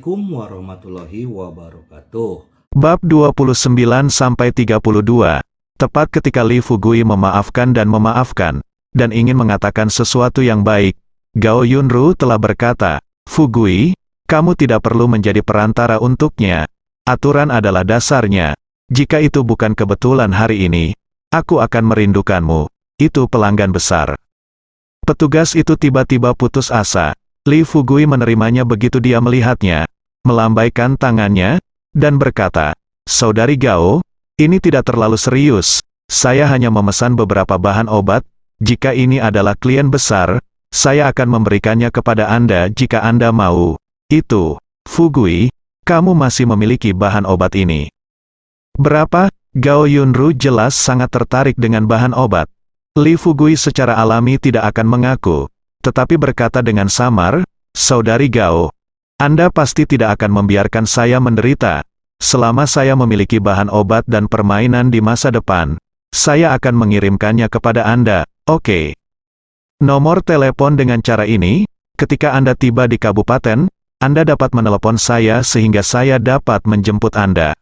Assalamualaikum warahmatullahi wabarakatuh. Bab 29-32. Tepat ketika Li Fugui memaafkan dan ingin mengatakan sesuatu yang baik, Gao Yunru telah berkata, "Fugui, kamu tidak perlu menjadi perantara untuknya. Aturan adalah dasarnya. Jika itu bukan kebetulan hari ini, aku akan merindukanmu." Itu pelanggan besar. Petugas itu tiba-tiba putus asa. Li Fugui menerimanya begitu dia melihatnya, melambaikan tangannya, dan berkata, "Saudari Gao, ini tidak terlalu serius. Saya hanya memesan beberapa bahan obat. Jika ini adalah klien besar, saya akan memberikannya kepada Anda jika Anda mau." "Itu, Fugui, kamu masih memiliki bahan obat ini." "Berapa?" Gao Yunru jelas sangat tertarik dengan bahan obat. Li Fugui secara alami tidak akan mengaku, tetapi berkata dengan samar, "Saudari Gao, Anda pasti tidak akan membiarkan saya menderita. Selama saya memiliki bahan obat dan permainan di masa depan, saya akan mengirimkannya kepada Anda, oke? Nomor telepon dengan cara ini, ketika Anda tiba di kabupaten, Anda dapat menelepon saya sehingga saya dapat menjemput Anda."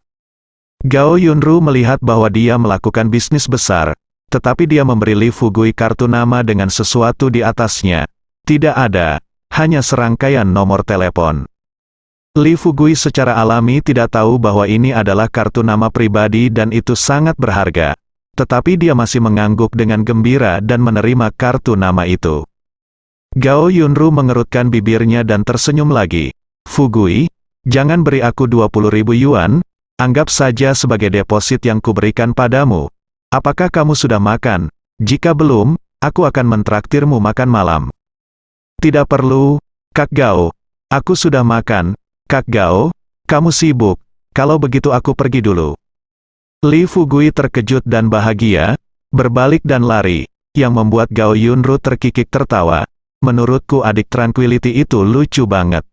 Gao Yunru melihat bahwa dia melakukan bisnis besar, tetapi dia memberi Li Fugui kartu nama dengan sesuatu di atasnya. Tidak ada, hanya serangkaian nomor telepon. Li Fugui secara alami tidak tahu bahwa ini adalah kartu nama pribadi dan itu sangat berharga. Tetapi dia masih mengangguk dengan gembira dan menerima kartu nama itu. Gao Yunru mengerutkan bibirnya dan tersenyum lagi. "Fugui, jangan beri aku 20.000 yuan, anggap saja sebagai deposit yang kuberikan padamu. Apakah kamu sudah makan? Jika belum, aku akan mentraktirmu makan malam." "Tidak perlu, Kak Gao. Aku sudah makan, Kak Gao. Kamu sibuk. Kalau begitu aku pergi dulu." Li Fugui terkejut dan bahagia, berbalik dan lari, yang membuat Gao Yunru terkikik tertawa. "Menurutku adik Tranquility itu lucu banget."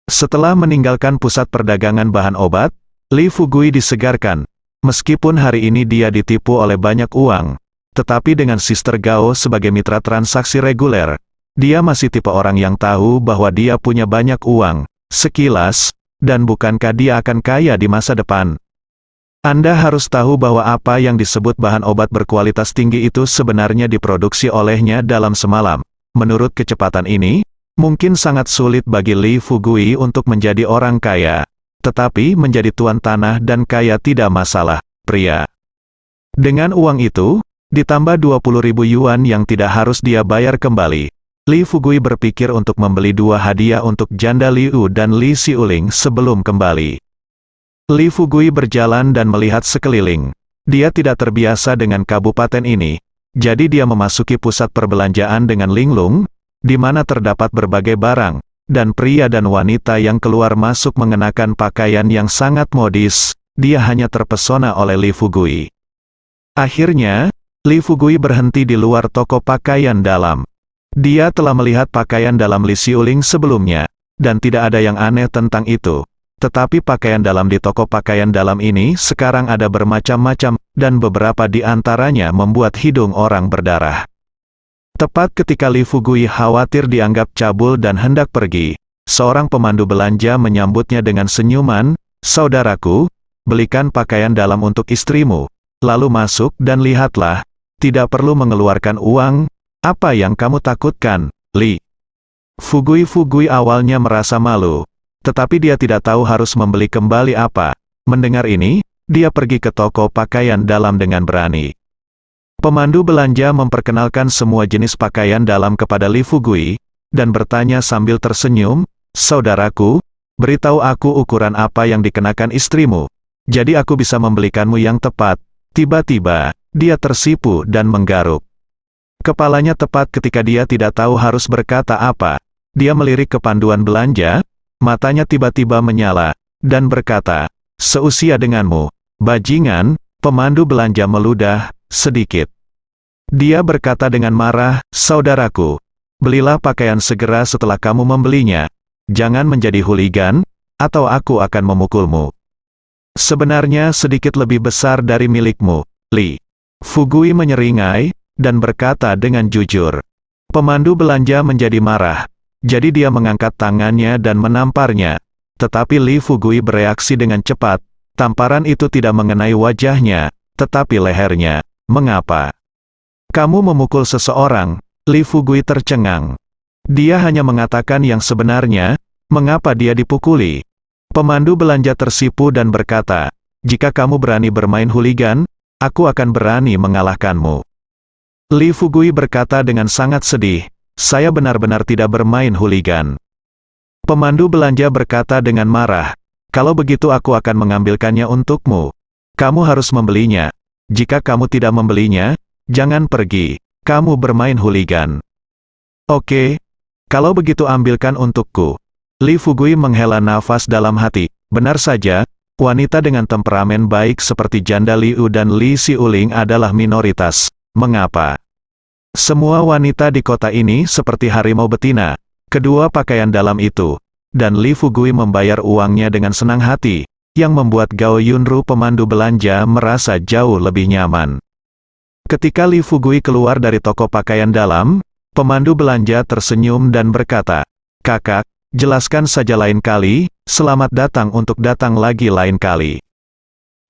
Setelah meninggalkan pusat perdagangan bahan obat, Li Fugui disegarkan. Meskipun hari ini dia ditipu oleh banyak uang, tetapi dengan Sister Gao sebagai mitra transaksi reguler, dia masih tipe orang yang tahu bahwa dia punya banyak uang, sekilas, dan bukankah dia akan kaya di masa depan? Anda harus tahu bahwa apa yang disebut bahan obat berkualitas tinggi itu sebenarnya diproduksi olehnya dalam semalam. Menurut kecepatan ini, mungkin sangat sulit bagi Li Fugui untuk menjadi orang kaya. Tetapi menjadi tuan tanah dan kaya tidak masalah, pria. Dengan uang itu, ditambah 20.000 yuan yang tidak harus dia bayar kembali, Li Fugui berpikir untuk membeli 2 hadiah untuk janda Liu dan Li Xiuling sebelum kembali. Li Fugui berjalan dan melihat sekeliling. Dia tidak terbiasa dengan kabupaten ini, jadi dia memasuki pusat perbelanjaan dengan linglung, di mana terdapat berbagai barang, dan pria dan wanita yang keluar masuk mengenakan pakaian yang sangat modis. Dia hanya terpesona oleh Li Fugui. Akhirnya, Li Fugui berhenti di luar toko pakaian dalam. Dia telah melihat pakaian dalam Li Xiuling sebelumnya, dan tidak ada yang aneh tentang itu. Tetapi pakaian dalam di toko pakaian dalam ini sekarang ada bermacam-macam, dan beberapa di antaranya membuat hidung orang berdarah. Tepat ketika Li Fugui khawatir dianggap cabul dan hendak pergi, seorang pemandu belanja menyambutnya dengan senyuman, "Saudaraku, belikan pakaian dalam untuk istrimu. Lalu masuk dan lihatlah. Tidak perlu mengeluarkan uang. Apa yang kamu takutkan, Li?" Fugui awalnya merasa malu, tetapi dia tidak tahu harus membeli kembali apa. Mendengar ini, dia pergi ke toko pakaian dalam dengan berani. Pemandu belanja memperkenalkan semua jenis pakaian dalam kepada Li Fugui, dan bertanya sambil tersenyum, "Saudaraku, beritahu aku ukuran apa yang dikenakan istrimu. Jadi aku bisa membelikanmu yang tepat." Tiba-tiba, dia tersipu dan menggaruk. Kepalanya tepat ketika dia tidak tahu harus berkata apa. Dia melirik ke panduan belanja, matanya tiba-tiba menyala, dan berkata, "Seusia denganmu, bajingan." Pemandu belanja meludah sedikit. Dia berkata dengan marah, "Saudaraku, belilah pakaian segera setelah kamu membelinya. Jangan menjadi hooligan, atau aku akan memukulmu." "Sebenarnya sedikit lebih besar dari milikmu, Li." Fugui menyeringai, dan berkata dengan jujur. Pemandu belanja menjadi marah. Jadi dia mengangkat tangannya dan menamparnya. Tetapi Li Fugui bereaksi dengan cepat. Tamparan itu tidak mengenai wajahnya, tetapi lehernya. Mengapa? Kamu memukul seseorang? Li Fugui tercengang. Dia hanya mengatakan yang sebenarnya. Mengapa dia dipukuli? Pemandu belanja tersipu dan berkata, jika kamu berani bermain huligan, aku akan berani mengalahkanmu. Li Fugui berkata dengan sangat sedih, saya benar-benar tidak bermain huligan. Pemandu belanja berkata dengan marah, kalau begitu aku akan mengambilkannya untukmu. Kamu harus membelinya. Jika kamu tidak membelinya, jangan pergi. Kamu bermain huligan. Oke. Kalau begitu ambilkan untukku. Li Fugui menghela nafas dalam hati. Benar saja, wanita dengan temperamen baik seperti Janda Liu dan Li Xiuling adalah minoritas. Mengapa? Semua wanita di kota ini seperti harimau betina. Kedua pakaian dalam itu. Dan Li Fugui membayar uangnya dengan senang hati, yang membuat Gao Yunru pemandu belanja merasa jauh lebih nyaman. Ketika Li Fugui keluar dari toko pakaian dalam, pemandu belanja tersenyum dan berkata, kakak, jelaskan saja lain kali, selamat datang untuk datang lagi lain kali.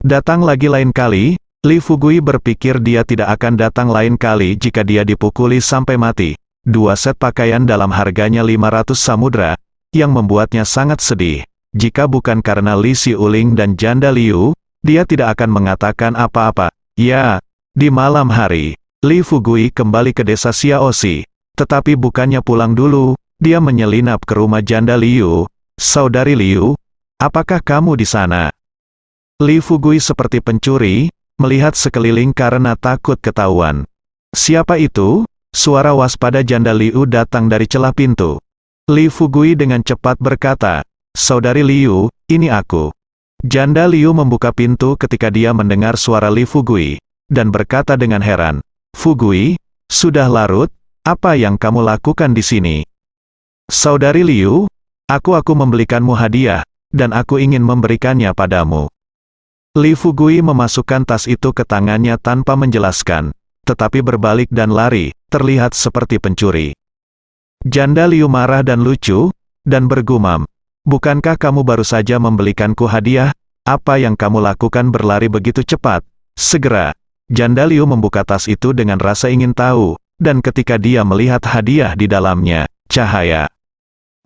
Datang lagi lain kali, Li Fugui berpikir dia tidak akan datang lain kali jika dia dipukuli sampai mati. 2 set pakaian dalam harganya 500 samudra, yang membuatnya sangat sedih. Jika bukan karena Li Xiuling dan Janda Liu, dia tidak akan mengatakan apa-apa. Ya, di malam hari, Li Fugui kembali ke desa Xiaoxi. Tetapi bukannya pulang dulu, dia menyelinap ke rumah Janda Liu. Saudari Liu, apakah kamu di sana? Li Fugui seperti pencuri, melihat sekeliling karena takut ketahuan. Siapa itu? Suara waspada Janda Liu datang dari celah pintu. Li Fugui dengan cepat berkata, saudari Liu, ini aku. Janda Liu membuka pintu ketika dia mendengar suara Li Fugui, dan berkata dengan heran, Fugui, sudah larut, apa yang kamu lakukan di sini? Saudari Liu, aku membelikanmu hadiah, dan aku ingin memberikannya padamu. Li Fugui memasukkan tas itu ke tangannya tanpa menjelaskan, tetapi berbalik dan lari, terlihat seperti pencuri. Janda Liu marah dan lucu, dan bergumam, bukankah kamu baru saja membelikanku hadiah? Apa yang kamu lakukan berlari begitu cepat? Segera, Janda Liu membuka tas itu dengan rasa ingin tahu, dan ketika dia melihat hadiah di dalamnya, cahaya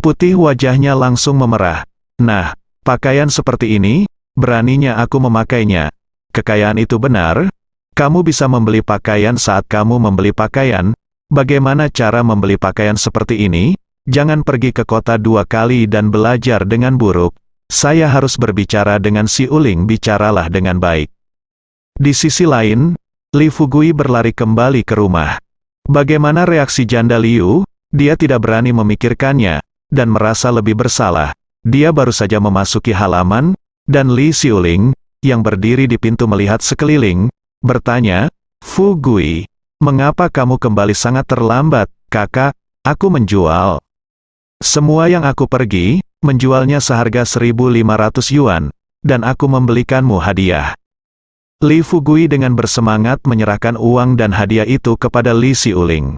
putih wajahnya langsung memerah. Nah, pakaian seperti ini, beraninya aku memakainya. Kekayaan itu benar? Kamu bisa membeli pakaian saat kamu membeli pakaian. Bagaimana cara membeli pakaian seperti ini? Jangan pergi ke kota 2 kali dan belajar dengan buruk. Saya harus berbicara dengan Xiuling, bicaralah dengan baik. Di sisi lain, Li Fugui berlari kembali ke rumah. Bagaimana reaksi Janda Liu? Dia tidak berani memikirkannya, dan merasa lebih bersalah. Dia baru saja memasuki halaman, dan Li Xiuling, yang berdiri di pintu melihat sekeliling, bertanya, Fugui, mengapa kamu kembali sangat terlambat? Kakak, aku menjual. Semua yang aku pergi, menjualnya seharga 1.500 yuan, dan aku membelikanmu hadiah. Li Fugui dengan bersemangat menyerahkan uang dan hadiah itu kepada Li Xiuling.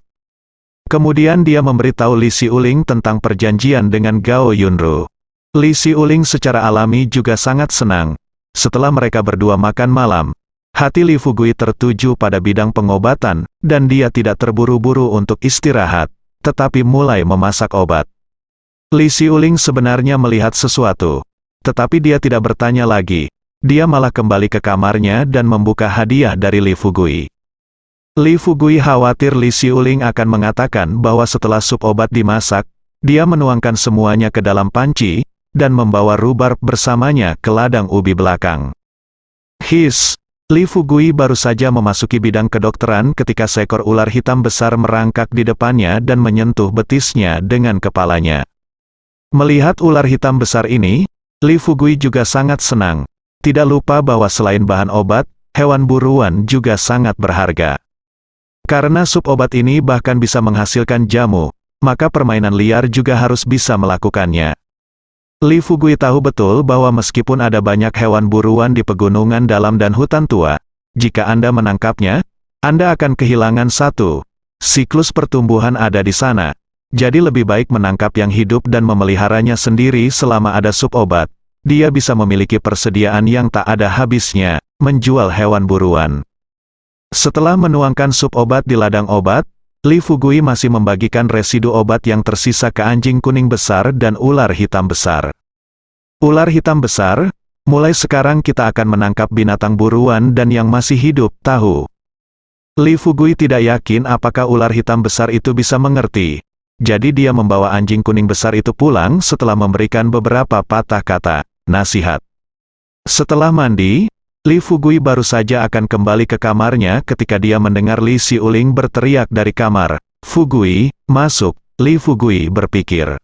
Kemudian dia memberitahu Li Xiuling tentang perjanjian dengan Gao Yunru. Li Xiuling secara alami juga sangat senang. Setelah mereka berdua makan malam, hati Li Fugui tertuju pada bidang pengobatan, dan dia tidak terburu-buru untuk istirahat, tetapi mulai memasak obat. Li Xiuling sebenarnya melihat sesuatu, tetapi dia tidak bertanya lagi. Dia malah kembali ke kamarnya dan membuka hadiah dari Li Fugui. Li Fugui khawatir Li Xiuling akan mengatakan bahwa setelah sup obat dimasak, dia menuangkan semuanya ke dalam panci, dan membawa rhubarb bersamanya ke ladang ubi belakang. Li Fugui baru saja memasuki bidang kedokteran ketika seekor ular hitam besar merangkak di depannya dan menyentuh betisnya dengan kepalanya. Melihat ular hitam besar ini, Li Fugui juga sangat senang. Tidak lupa bahwa selain bahan obat, hewan buruan juga sangat berharga. Karena sup obat ini bahkan bisa menghasilkan jamu, maka permainan liar juga harus bisa melakukannya. Li Fugui tahu betul bahwa meskipun ada banyak hewan buruan di pegunungan dalam dan hutan tua, jika Anda menangkapnya, Anda akan kehilangan satu. Siklus pertumbuhan ada di sana. Jadi lebih baik menangkap yang hidup dan memeliharanya sendiri selama ada sup obat. Dia bisa memiliki persediaan yang tak ada habisnya, menjual hewan buruan. Setelah menuangkan sup obat di ladang obat, Li Fugui masih membagikan residu obat yang tersisa ke anjing kuning besar dan ular hitam besar. Ular hitam besar, mulai sekarang kita akan menangkap binatang buruan dan yang masih hidup, tahu? Li Fugui tidak yakin apakah ular hitam besar itu bisa mengerti. Jadi dia membawa anjing kuning besar itu pulang setelah memberikan beberapa patah kata, nasihat. Setelah mandi, Li Fugui baru saja akan kembali ke kamarnya ketika dia mendengar Li Xiuling berteriak dari kamar. Fugui, masuk. Li Fugui berpikir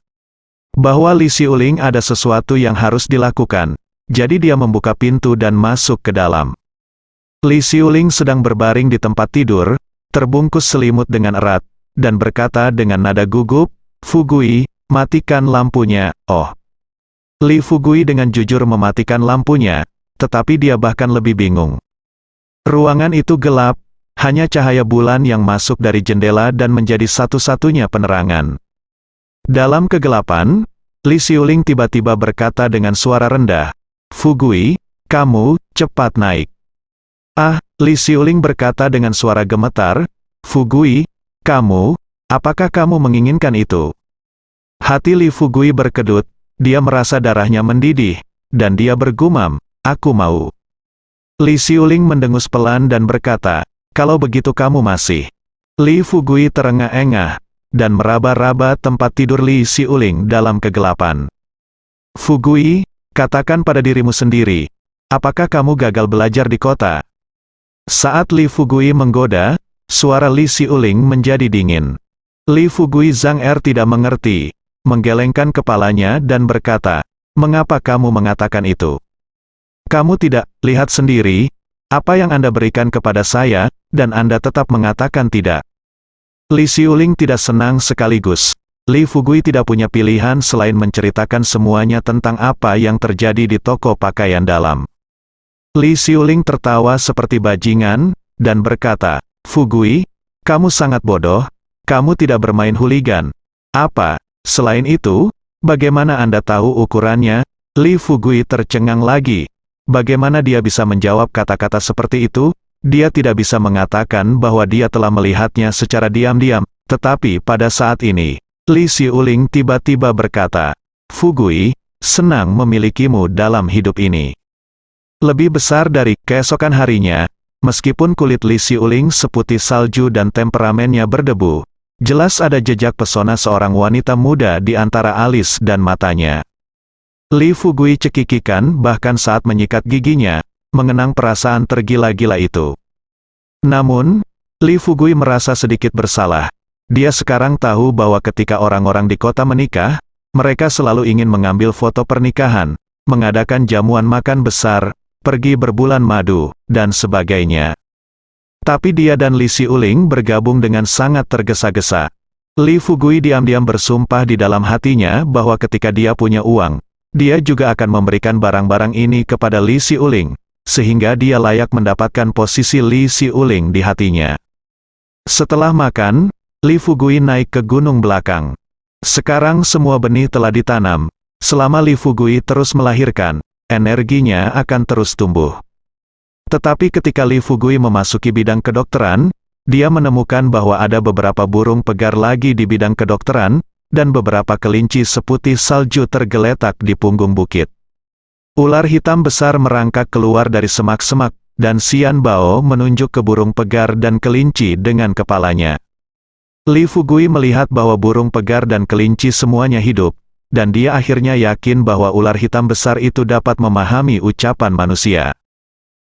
bahwa Li Xiuling ada sesuatu yang harus dilakukan. Jadi dia membuka pintu dan masuk ke dalam. Li Xiuling sedang berbaring di tempat tidur, terbungkus selimut dengan erat, dan berkata dengan nada gugup, Fugui, matikan lampunya, oh. Li Fugui dengan jujur mematikan lampunya, tetapi dia bahkan lebih bingung. Ruangan itu gelap, hanya cahaya bulan yang masuk dari jendela dan menjadi satu-satunya penerangan. Dalam kegelapan, Li Xiuling tiba-tiba berkata dengan suara rendah, Fugui, kamu, cepat naik. Ah, Li Xiuling berkata dengan suara gemetar, Fugui, kamu, apakah kamu menginginkan itu? Hati Li Fugui berkedut, dia merasa darahnya mendidih, dan dia bergumam, aku mau. Li Xiuling mendengus pelan dan berkata, kalau begitu kamu masih. Li Fugui terengah-engah, dan meraba-raba tempat tidur Li Xiuling dalam kegelapan. Fugui, katakan pada dirimu sendiri, apakah kamu gagal belajar di kota? Saat Li Fugui menggoda, suara Li Xiuling menjadi dingin. Li Fugui Zhang tidak mengerti, menggelengkan kepalanya dan berkata, mengapa kamu mengatakan itu? Kamu tidak lihat sendiri, apa yang Anda berikan kepada saya, dan Anda tetap mengatakan tidak. Li Xiuling tidak senang sekaligus. Li Fugui tidak punya pilihan selain menceritakan semuanya tentang apa yang terjadi di toko pakaian dalam. Li Xiuling tertawa seperti bajingan, dan berkata, Fugui, kamu sangat bodoh, kamu tidak bermain huligan. Apa? Selain itu, bagaimana Anda tahu ukurannya? Li Fugui tercengang lagi. Bagaimana dia bisa menjawab kata-kata seperti itu? Dia tidak bisa mengatakan bahwa dia telah melihatnya secara diam-diam, tetapi pada saat ini, Li Xiuling tiba-tiba berkata, Fugui, senang memilikimu dalam hidup ini. Lebih besar dari keesokan harinya, meskipun kulit Li Xiuling seputih salju dan temperamennya berdebu, jelas ada jejak pesona seorang wanita muda di antara alis dan matanya. Li Fugui cekikikan bahkan saat menyikat giginya, mengenang perasaan tergila-gila itu. Namun, Li Fugui merasa sedikit bersalah. Dia sekarang tahu bahwa ketika orang-orang di kota menikah, mereka selalu ingin mengambil foto pernikahan, mengadakan jamuan makan besar, pergi berbulan madu, dan sebagainya. Tapi dia dan Li Xiuling bergabung dengan sangat tergesa-gesa. Li Fugui diam-diam bersumpah di dalam hatinya bahwa ketika dia punya uang, dia juga akan memberikan barang-barang ini kepada Li Xiuling, sehingga dia layak mendapatkan posisi Li Xiuling di hatinya. Setelah makan, Li Fugui naik ke gunung belakang. Sekarang semua benih telah ditanam. Selama Li Fugui terus melahirkan, energinya akan terus tumbuh. Tetapi ketika Li Fugui memasuki bidang kedokteran, dia menemukan bahwa ada beberapa burung pegar lagi di bidang kedokteran, dan beberapa kelinci seputih salju tergeletak di punggung bukit. Ular hitam besar merangkak keluar dari semak-semak, dan Xian Bao menunjuk ke burung pegar dan kelinci dengan kepalanya. Li Fugui melihat bahwa burung pegar dan kelinci semuanya hidup, dan dia akhirnya yakin bahwa ular hitam besar itu dapat memahami ucapan manusia.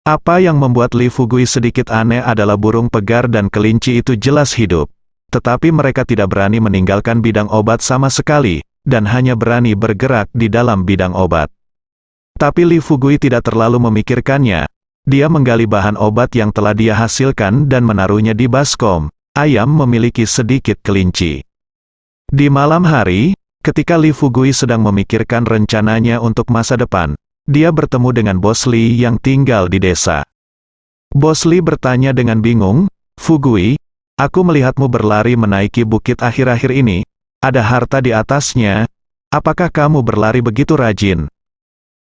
Apa yang membuat Li Fugui sedikit aneh adalah burung pegar dan kelinci itu jelas hidup, tetapi mereka tidak berani meninggalkan bidang obat sama sekali, dan hanya berani bergerak di dalam bidang obat. Tapi Li Fugui tidak terlalu memikirkannya. Dia menggali bahan obat yang telah dia hasilkan dan menaruhnya di baskom. Ayam memiliki sedikit kelinci. Di malam hari, ketika Li Fugui sedang memikirkan rencananya untuk masa depan, dia bertemu dengan Bos Li yang tinggal di desa. Bos Li bertanya dengan bingung, Fugui, aku melihatmu berlari menaiki bukit akhir-akhir ini, ada harta di atasnya, apakah kamu berlari begitu rajin?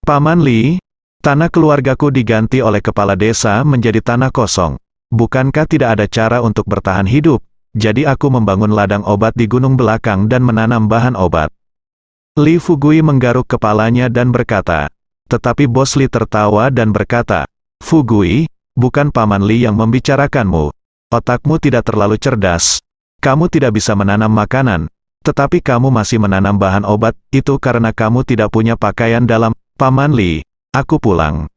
Paman Li, tanah keluargaku diganti oleh kepala desa menjadi tanah kosong. Bukankah tidak ada cara untuk bertahan hidup? Jadi aku membangun ladang obat di gunung belakang dan menanam bahan obat. Li Fugui menggaruk kepalanya dan berkata. Tetapi Bos Li tertawa dan berkata, Fugui, bukan Paman Li yang membicarakanmu. Otakmu tidak terlalu cerdas. Kamu tidak bisa menanam makanan, tetapi kamu masih menanam bahan obat, itu karena kamu tidak punya pakaian dalam. Paman Li, aku pulang.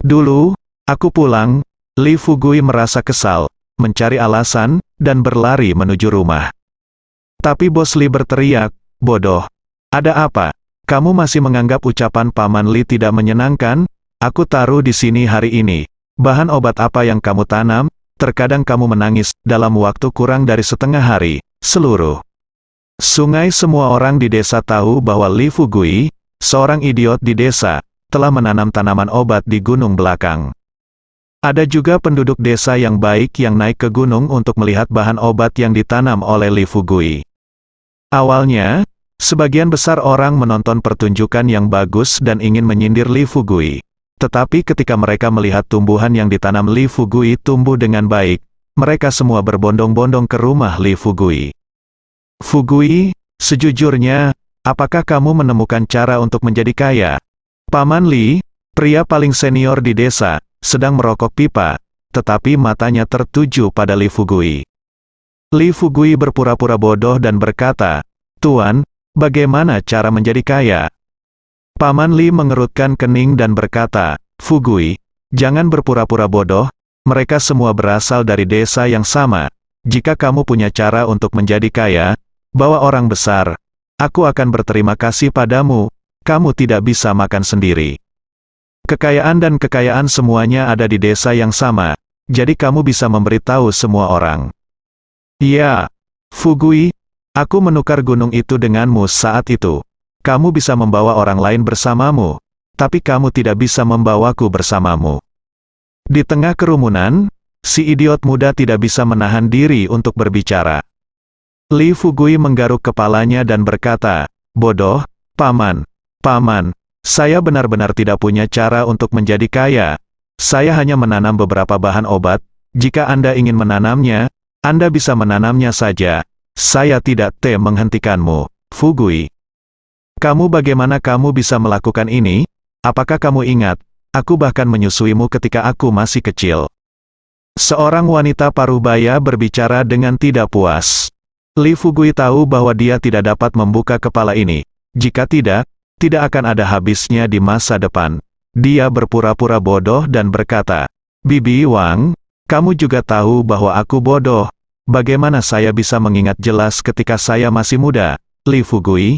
Dulu, aku pulang. Li Fugui merasa kesal, mencari alasan, dan berlari menuju rumah. Tapi Bos Li berteriak, bodoh. Ada apa? Kamu masih menganggap ucapan Paman Li tidak menyenangkan? Aku taruh di sini hari ini. Bahan obat apa yang kamu tanam? Terkadang kamu menangis, dalam waktu kurang dari setengah hari. Seluruh sungai semua orang di desa tahu bahwa Li Fugui, seorang idiot di desa, telah menanam tanaman obat di gunung belakang. Ada juga penduduk desa yang baik yang naik ke gunung untuk melihat bahan obat yang ditanam oleh Li Fugui. Awalnya, sebagian besar orang menonton pertunjukan yang bagus dan ingin menyindir Li Fugui. Tetapi ketika mereka melihat tumbuhan yang ditanam Li Fugui tumbuh dengan baik, mereka semua berbondong-bondong ke rumah Li Fugui. Fugui, sejujurnya, apakah kamu menemukan cara untuk menjadi kaya? Paman Li, pria paling senior di desa, sedang merokok pipa, tetapi matanya tertuju pada Li Fugui. Li Fugui berpura-pura bodoh dan berkata, Tuan, bagaimana cara menjadi kaya? Paman Li mengerutkan kening dan berkata, Fugui, jangan berpura-pura bodoh, mereka semua berasal dari desa yang sama. Jika kamu punya cara untuk menjadi kaya, bawa orang besar. Aku akan berterima kasih padamu, kamu tidak bisa makan sendiri. Kekayaan dan kekayaan semuanya ada di desa yang sama, jadi kamu bisa memberitahu semua orang. Ya, Fugui, aku menukar gunung itu denganmu saat itu. Kamu bisa membawa orang lain bersamamu, tapi kamu tidak bisa membawaku bersamamu. Di tengah kerumunan, si idiot muda tidak bisa menahan diri untuk berbicara. Li Fugui menggaruk kepalanya dan berkata, bodoh, Paman, saya benar-benar tidak punya cara untuk menjadi kaya. Saya hanya menanam beberapa bahan obat, jika Anda ingin menanamnya, Anda bisa menanamnya saja. Saya tidak menghentikanmu, Fugui. Bagaimana kamu bisa melakukan ini? Apakah kamu ingat, aku bahkan menyusuimu ketika aku masih kecil. Seorang wanita parubaya berbicara dengan tidak puas. Li Fugui tahu bahwa dia tidak dapat membuka kepala ini. Jika tidak akan ada habisnya di masa depan. Dia berpura-pura bodoh dan berkata, Bibi Wang, kamu juga tahu bahwa aku bodoh. Bagaimana saya bisa mengingat jelas ketika saya masih muda? Li Fugui,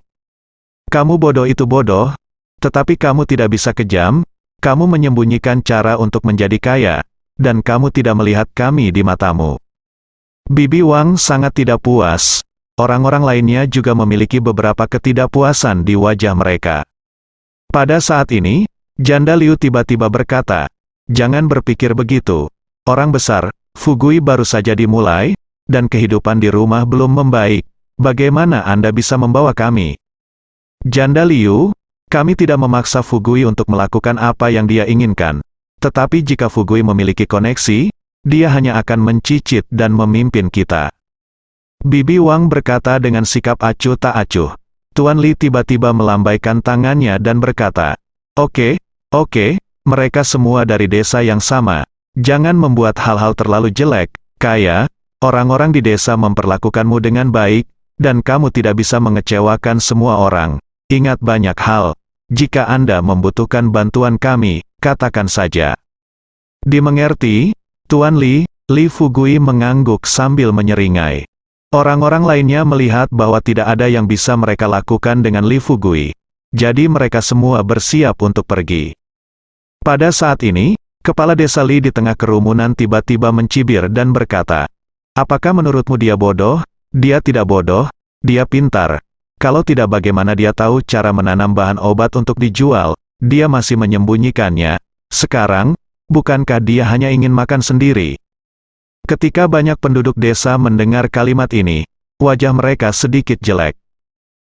kamu bodoh itu bodoh, tetapi kamu tidak bisa kejam, kamu menyembunyikan cara untuk menjadi kaya, dan kamu tidak melihat kami di matamu. Bibi Wang sangat tidak puas. Orang-orang lainnya juga memiliki beberapa ketidakpuasan di wajah mereka. Pada saat ini, Janda Liu tiba-tiba berkata, jangan berpikir begitu. Orang besar, Fugui baru saja dimulai, dan kehidupan di rumah belum membaik. Bagaimana Anda bisa membawa kami? Janda Liu, kami tidak memaksa Fugui untuk melakukan apa yang dia inginkan. Tetapi jika Fugui memiliki koneksi, dia hanya akan mencicit dan memimpin kita. Bibi Wang berkata dengan sikap acuh tak acuh. Tuan Li tiba-tiba melambaikan tangannya dan berkata, Oke, mereka semua dari desa yang sama. Jangan membuat hal-hal terlalu jelek, kaya, orang-orang di desa memperlakukanmu dengan baik, dan kamu tidak bisa mengecewakan semua orang. Ingat banyak hal. Jika Anda membutuhkan bantuan kami, katakan saja. Dimengerti, Tuan Li Fugui mengangguk sambil menyeringai. Orang-orang lainnya melihat bahwa tidak ada yang bisa mereka lakukan dengan Li Fugui. Jadi mereka semua bersiap untuk pergi. Pada saat ini, kepala desa Li di tengah kerumunan tiba-tiba mencibir dan berkata, apakah menurutmu dia bodoh? Dia tidak bodoh, dia pintar. Kalau tidak bagaimana dia tahu cara menanam bahan obat untuk dijual, dia masih menyembunyikannya. Sekarang, bukankah dia hanya ingin makan sendiri? Ketika banyak penduduk desa mendengar kalimat ini, wajah mereka sedikit jelek.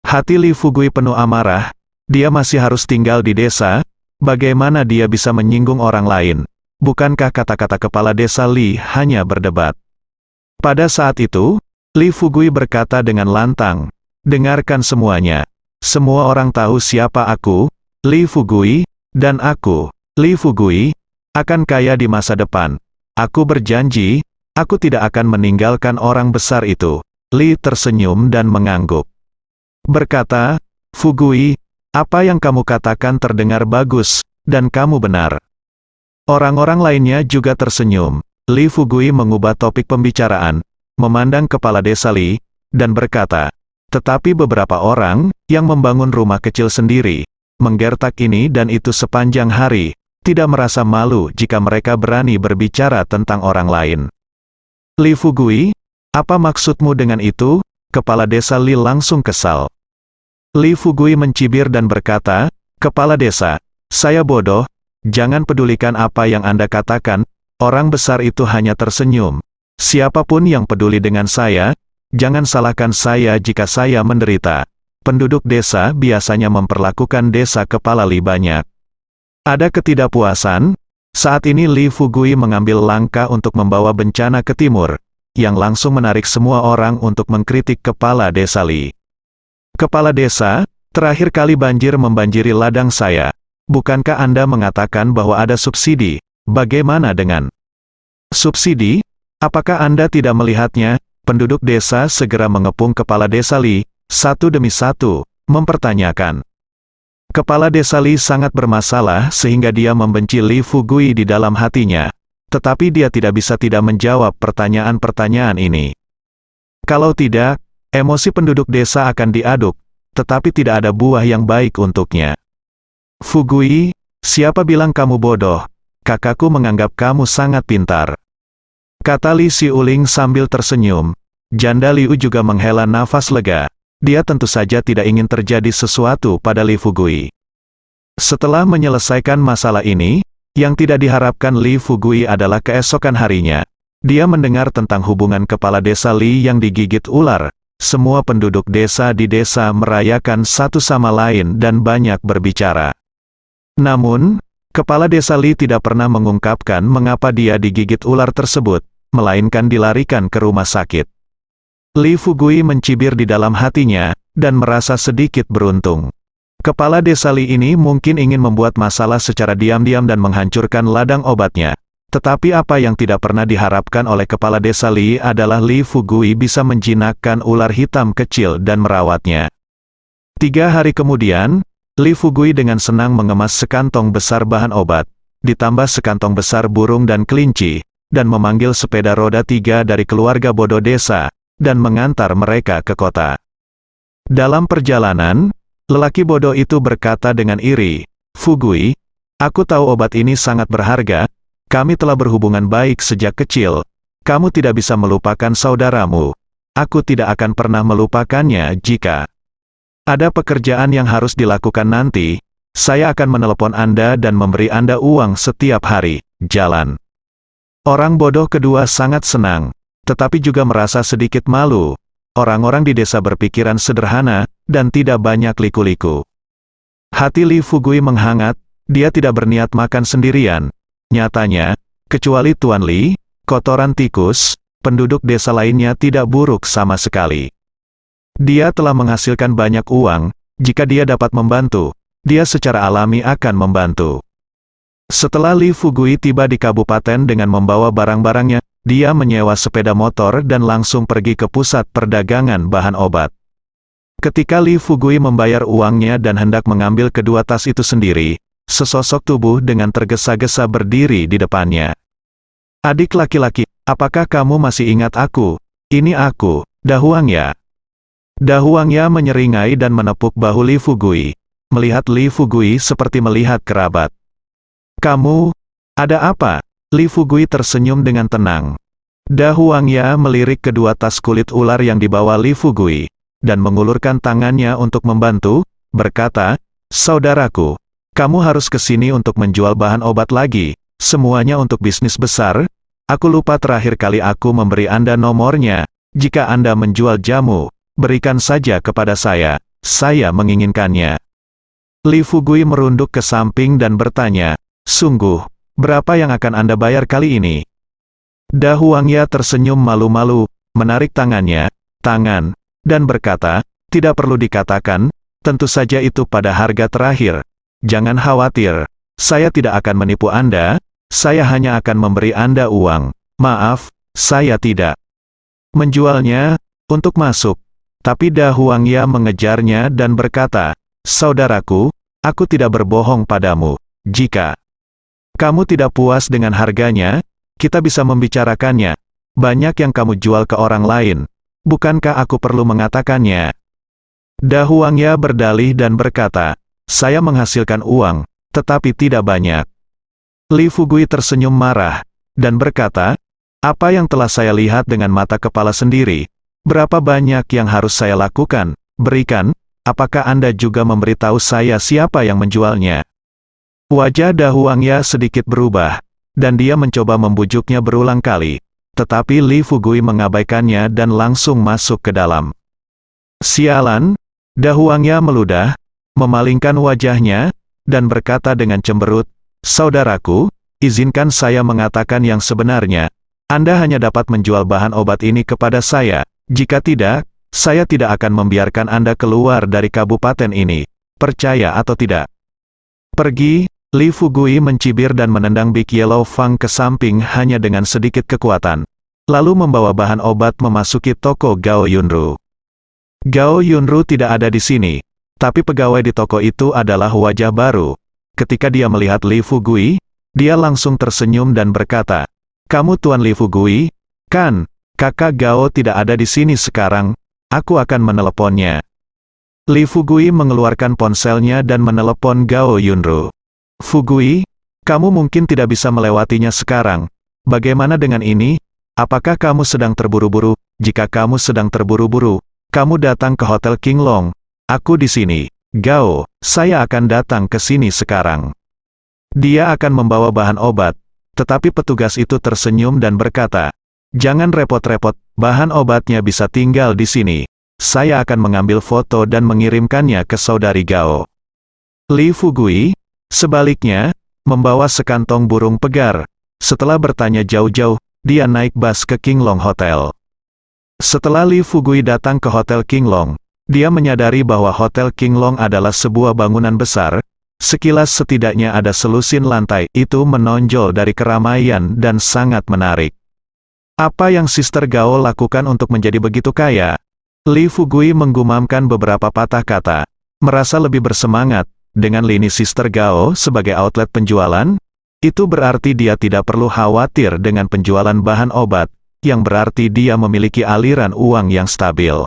Hati Li Fugui penuh amarah, dia masih harus tinggal di desa, bagaimana dia bisa menyinggung orang lain? Bukankah kata-kata kepala desa Li hanya berdebat? Pada saat itu, Li Fugui berkata dengan lantang, dengarkan semuanya. Semua orang tahu siapa aku, Li Fugui, dan aku, Li Fugui, akan kaya di masa depan. Aku berjanji, aku tidak akan meninggalkan orang besar itu. Li tersenyum dan mengangguk. Berkata, Fugui, apa yang kamu katakan terdengar bagus, dan kamu benar. Orang-orang lainnya juga tersenyum. Li Fugui mengubah topik pembicaraan, memandang kepala desa Li, dan berkata, tetapi beberapa orang, yang membangun rumah kecil sendiri, menggertak ini dan itu sepanjang hari, tidak merasa malu jika mereka berani berbicara tentang orang lain. Li Fugui, apa maksudmu dengan itu? Kepala desa Li langsung kesal. Li Fugui mencibir dan berkata, kepala desa, saya bodoh, jangan pedulikan apa yang Anda katakan, orang besar itu hanya tersenyum. Siapapun yang peduli dengan saya, jangan salahkan saya jika saya menderita. Penduduk desa biasanya memperlakukan desa kepala Li banyak. Ada ketidakpuasan, saat ini Li Fugui mengambil langkah untuk membawa bencana ke timur, yang langsung menarik semua orang untuk mengkritik kepala desa Li. Kepala desa, terakhir kali banjir membanjiri ladang saya. Bukankah Anda mengatakan bahwa ada subsidi? Bagaimana dengan subsidi? Apakah Anda tidak melihatnya? Penduduk desa segera mengepung kepala desa Li, satu demi satu, mempertanyakan. Kepala desa Li sangat bermasalah sehingga dia membenci Li Fugui di dalam hatinya. Tetapi dia tidak bisa tidak menjawab pertanyaan-pertanyaan ini. Kalau tidak, emosi penduduk desa akan diaduk, tetapi tidak ada buah yang baik untuknya. Fugui, siapa bilang kamu bodoh? Kakakku menganggap kamu sangat pintar. Kata Li Xiuling sambil tersenyum. Janda Liu juga menghela nafas lega. Dia tentu saja tidak ingin terjadi sesuatu pada Li Fugui. Setelah menyelesaikan masalah ini, yang tidak diharapkan Li Fugui adalah keesokan harinya. Dia mendengar tentang hubungan kepala desa Li yang digigit ular. Semua penduduk desa di desa merayakan satu sama lain dan banyak berbicara. Namun, kepala desa Li tidak pernah mengungkapkan mengapa dia digigit ular tersebut, melainkan dilarikan ke rumah sakit. Li Fugui mencibir di dalam hatinya, dan merasa sedikit beruntung. Kepala desa Li ini mungkin ingin membuat masalah secara diam-diam dan menghancurkan ladang obatnya. Tetapi apa yang tidak pernah diharapkan oleh kepala desa Li adalah Li Fugui bisa menjinakkan ular hitam kecil dan merawatnya. 3 hari kemudian, Li Fugui dengan senang mengemas sekantong besar bahan obat, ditambah sekantong besar burung dan kelinci, dan memanggil sepeda roda 3 dari keluarga bodoh desa, dan mengantar mereka ke kota. Dalam perjalanan, lelaki bodoh itu berkata dengan iri, Fugui, aku tahu obat ini sangat berharga, kami telah berhubungan baik sejak kecil, kamu tidak bisa melupakan saudaramu, aku tidak akan pernah melupakannya jika ada pekerjaan yang harus dilakukan nanti, saya akan menelepon Anda dan memberi Anda uang setiap hari, jalan. Orang bodoh kedua sangat senang, tetapi juga merasa sedikit malu. Orang-orang di desa berpikiran sederhana, dan tidak banyak liku-liku. Hati Li Fugui menghangat, dia tidak berniat makan sendirian. Nyatanya, kecuali Tuan Li, kotoran tikus, penduduk desa lainnya tidak buruk sama sekali. Dia telah menghasilkan banyak uang, jika dia dapat membantu, dia secara alami akan membantu. Setelah Li Fugui tiba di kabupaten dengan membawa barang-barangnya, dia menyewa sepeda motor dan langsung pergi ke pusat perdagangan bahan obat. Ketika Li Fugui membayar uangnya dan hendak mengambil kedua tas itu sendiri, sesosok tubuh dengan tergesa-gesa berdiri di depannya. Adik laki-laki, apakah kamu masih ingat aku? Ini aku, Dahuangya. Dahuangya menyeringai dan menepuk bahu Li Fugui. Melihat Li Fugui seperti melihat kerabat. Kamu, ada apa? Li Fugui tersenyum dengan tenang. Dahuangya melirik kedua tas kulit ular yang dibawa Li Fugui, dan mengulurkan tangannya untuk membantu, berkata, saudaraku, kamu harus ke sini untuk menjual bahan obat lagi, semuanya untuk bisnis besar. Aku lupa terakhir kali aku memberi Anda nomornya, Jika Anda menjual jamu, berikan saja kepada saya menginginkannya. Li Fugui merunduk ke samping dan bertanya, sungguh, berapa yang akan Anda bayar kali ini? Da Huangya tersenyum malu-malu, menarik tangan, dan berkata, tidak perlu dikatakan, tentu saja itu pada harga terakhir. Jangan khawatir, saya tidak akan menipu Anda, saya hanya akan memberi Anda uang. Maaf, saya tidak menjualnya untuk masuk. Tapi Da Huangya mengejarnya dan berkata, saudaraku, aku tidak berbohong padamu. Jika kamu tidak puas dengan harganya, kita bisa membicarakannya. Banyak yang kamu jual ke orang lain. Bukankah aku perlu mengatakannya? Da Huangya berdalih dan berkata, saya menghasilkan uang, tetapi tidak banyak. Li Fugui tersenyum marah, dan berkata, apa yang telah saya lihat dengan mata kepala sendiri? Berapa banyak yang harus saya lakukan? Berikan, apakah Anda juga memberitahu saya siapa yang menjualnya? Wajah Da Huangya sedikit berubah, dan dia mencoba membujuknya berulang kali. Tetapi Li Fugui mengabaikannya dan langsung masuk ke dalam. Sialan, Da Huangya meludah, memalingkan wajahnya, dan berkata dengan cemberut, saudaraku, izinkan saya mengatakan yang sebenarnya. Anda hanya dapat menjual bahan obat ini kepada saya. Jika tidak, saya tidak akan membiarkan Anda keluar dari kabupaten ini. Percaya atau tidak? Pergi. Li Fugui mencibir dan menendang Big Yellow Fang ke samping hanya dengan sedikit kekuatan. Lalu membawa bahan obat memasuki toko Gao Yunru. Gao Yunru tidak ada di sini. Tapi pegawai di toko itu adalah wajah baru. Ketika dia melihat Li Fugui, dia langsung tersenyum dan berkata, kamu Tuan Li Fugui, kan? Kakak Gao tidak ada di sini sekarang, aku akan meneleponnya. Li Fugui mengeluarkan ponselnya dan menelepon Gao Yunru. Fugui, kamu mungkin tidak bisa melewatinya sekarang. Bagaimana dengan ini? Apakah kamu sedang terburu-buru? Jika kamu sedang terburu-buru, kamu datang ke Hotel King Long. Aku di sini. Gao, saya akan datang ke sini sekarang. Dia akan membawa bahan obat. Tetapi petugas itu tersenyum dan berkata, jangan repot-repot, bahan obatnya bisa tinggal di sini. Saya akan mengambil foto dan mengirimkannya ke saudari Gao. Li Fugui, sebaliknya, membawa sekantong burung pegar. Setelah bertanya jauh-jauh, dia naik bus ke King Long Hotel. Setelah Li Fugui datang ke Hotel King Long, dia menyadari bahwa Hotel King Long adalah sebuah bangunan besar. Sekilas setidaknya ada selusin lantai, itu menonjol dari keramaian dan sangat menarik. Apa yang Sister Gao lakukan untuk menjadi begitu kaya? Li Fugui menggumamkan beberapa patah kata, merasa lebih bersemangat. Dengan lini Sister Gao sebagai outlet penjualan, itu berarti dia tidak perlu khawatir dengan penjualan bahan obat, yang berarti dia memiliki aliran uang yang stabil.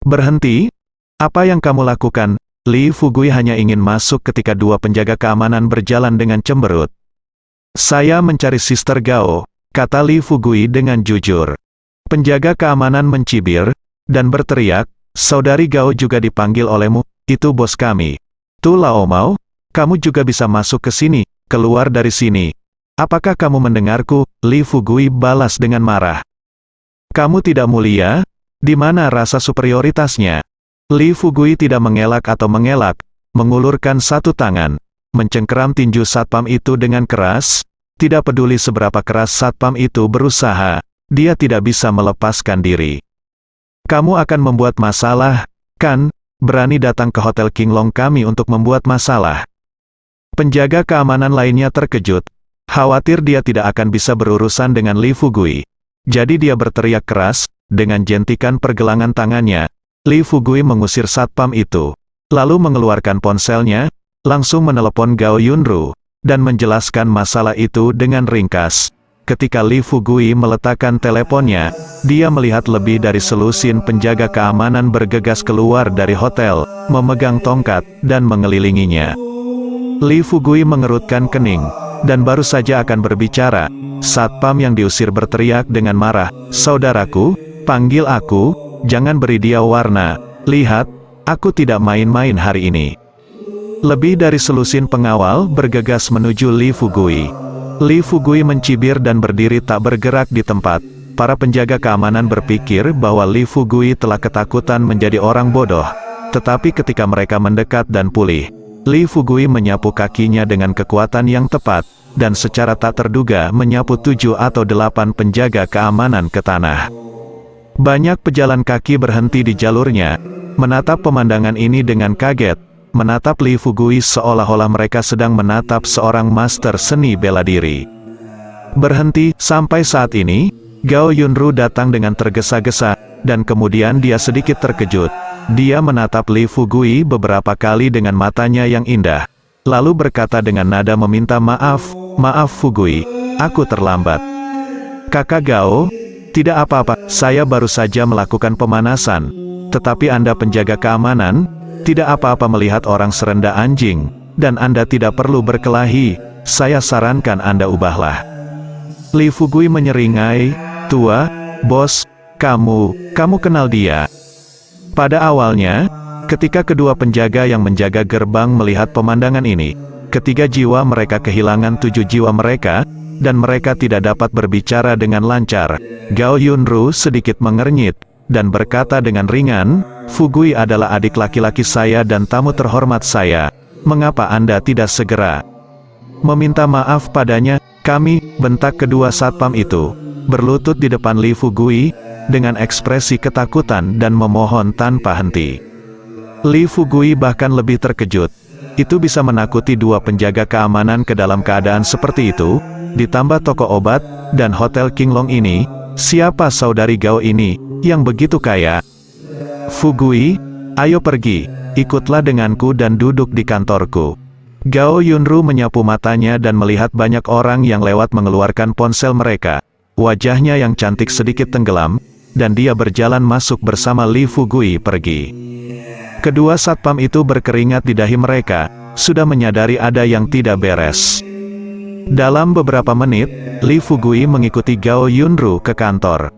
Berhenti? Apa yang kamu lakukan? Li Fugui hanya ingin masuk ketika dua penjaga keamanan berjalan dengan cemberut. Saya mencari Sister Gao, kata Li Fugui dengan jujur. Penjaga keamanan mencibir, dan berteriak, saudari Gao juga dipanggil olehmu, itu bos kami. Tu Lao Mau, kamu juga bisa masuk ke sini, keluar dari sini. Apakah kamu mendengarku? Li Fugui balas dengan marah. Kamu tidak mulia? Di mana rasa superioritasnya? Li Fugui tidak mengelak atau mengelak, mengulurkan satu tangan, mencengkeram tinju satpam itu dengan keras. Tidak peduli seberapa keras satpam itu berusaha, dia tidak bisa melepaskan diri. Kamu akan membuat masalah, kan? Berani datang ke Hotel King Long kami untuk membuat masalah. Penjaga keamanan lainnya terkejut, khawatir dia tidak akan bisa berurusan dengan Li Fugui. Jadi dia berteriak keras, dengan jentikan pergelangan tangannya. Li Fugui mengusir satpam itu, lalu mengeluarkan ponselnya, langsung menelepon Gao Yunru, dan menjelaskan masalah itu dengan ringkas. Ketika Li Fugui meletakkan teleponnya, dia melihat lebih dari selusin penjaga keamanan bergegas keluar dari hotel, memegang tongkat, dan mengelilinginya. Li Fugui mengerutkan kening, dan baru saja akan berbicara, satpam yang diusir berteriak dengan marah, saudaraku, panggil aku, jangan beri dia warna, lihat, aku tidak main-main hari ini. Lebih dari selusin pengawal bergegas menuju Li Fugui. Li Fugui mencibir dan berdiri tak bergerak di tempat. para penjaga keamanan berpikir bahwa Li Fugui telah ketakutan menjadi orang bodoh. Tetapi ketika mereka mendekat dan pulih, Li Fugui menyapu kakinya dengan kekuatan yang tepat, dan secara tak terduga menyapu 7 atau 8 penjaga keamanan ke tanah. Banyak pejalan kaki berhenti di jalurnya, menatap pemandangan ini dengan kaget, menatap Li Fugui seolah-olah mereka sedang menatap seorang master seni bela diri. Berhenti. Sampai saat ini, Gao Yunru datang dengan tergesa-gesa, dan kemudian dia sedikit terkejut. Dia menatap Li Fugui beberapa kali dengan matanya yang indah, lalu berkata dengan nada meminta maaf, "Maaf Fugui, aku terlambat." "Kakak Gao, tidak apa-apa, saya baru saja melakukan pemanasan. Tetapi Anda penjaga keamanan, tidak apa-apa melihat orang serendah anjing, dan Anda tidak perlu berkelahi, saya sarankan Anda ubahlah." Li Fugui menyeringai, "Tua, bos, kamu kenal dia?" Pada awalnya, ketika kedua penjaga yang menjaga gerbang melihat pemandangan ini, ketiga jiwa mereka kehilangan 7 jiwa mereka, dan mereka tidak dapat berbicara dengan lancar. Gao Yunru sedikit mengernyit, dan berkata dengan ringan, "Fugui adalah adik laki-laki saya dan tamu terhormat saya. Mengapa Anda tidak segera meminta maaf padanya?" "Kami," bentak kedua satpam itu, berlutut di depan Li Fugui, dengan ekspresi ketakutan dan memohon tanpa henti. Li Fugui bahkan lebih terkejut. Itu bisa menakuti dua penjaga keamanan ke dalam keadaan seperti itu, ditambah toko obat, dan hotel Qinglong ini. Siapa saudari Gao ini, yang begitu kaya? "Fugui, ayo pergi, ikutlah denganku dan duduk di kantorku." Gao Yunru menyapu matanya dan melihat banyak orang yang lewat mengeluarkan ponsel mereka. Wajahnya yang cantik sedikit tenggelam, dan dia berjalan masuk bersama Li Fugui pergi. Kedua satpam itu berkeringat di dahi mereka, sudah menyadari ada yang tidak beres. Dalam beberapa menit, Li Fugui mengikuti Gao Yunru ke kantor.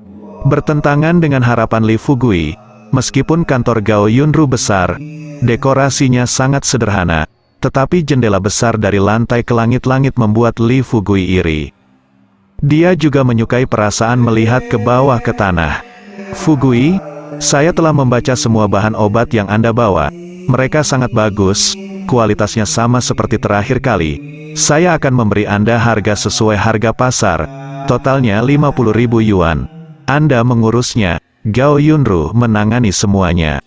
Bertentangan dengan harapan Li Fugui, meskipun kantor Gao Yunru besar, dekorasinya sangat sederhana, tetapi jendela besar dari lantai ke langit-langit membuat Li Fugui iri. Dia juga menyukai perasaan melihat ke bawah ke tanah. "Fugui, saya telah membaca semua bahan obat yang Anda bawa. Mereka sangat bagus, kualitasnya sama seperti terakhir kali. Saya akan memberi Anda harga sesuai harga pasar, totalnya 50.000 yuan. Anda mengurusnya." Gao Yunru menangani semuanya.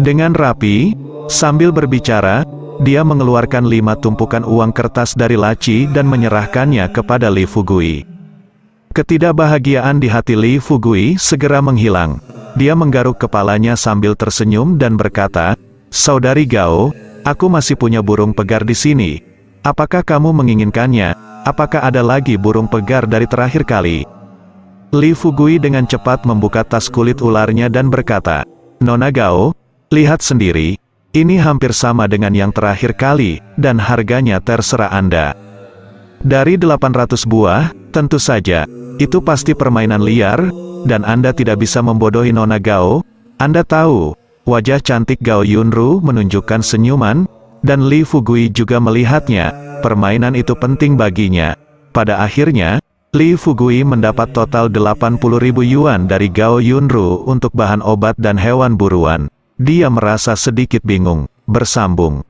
Dengan rapi, sambil berbicara, dia mengeluarkan 5 tumpukan uang kertas dari laci dan menyerahkannya kepada Li Fugui. Ketidakbahagiaan di hati Li Fugui segera menghilang. Dia menggaruk kepalanya sambil tersenyum dan berkata, "Saudari Gao, aku masih punya burung pegar di sini. Apakah kamu menginginkannya? Apakah ada lagi burung pegar dari terakhir kali?" Li Fugui dengan cepat membuka tas kulit ularnya dan berkata, "Nona Gao, lihat sendiri. Ini hampir sama dengan yang terakhir kali, dan harganya terserah Anda." Dari 800 buah, tentu saja, itu pasti permainan liar, dan Anda tidak bisa membodohi Nona Gao. Anda tahu, wajah cantik Gao Yunru menunjukkan senyuman, dan Li Fugui juga melihatnya, permainan itu penting baginya. Pada akhirnya, Li Fugui mendapat total 80.000 yuan dari Gao Yunru untuk bahan obat dan hewan buruan. Dia merasa sedikit bingung, bersambung.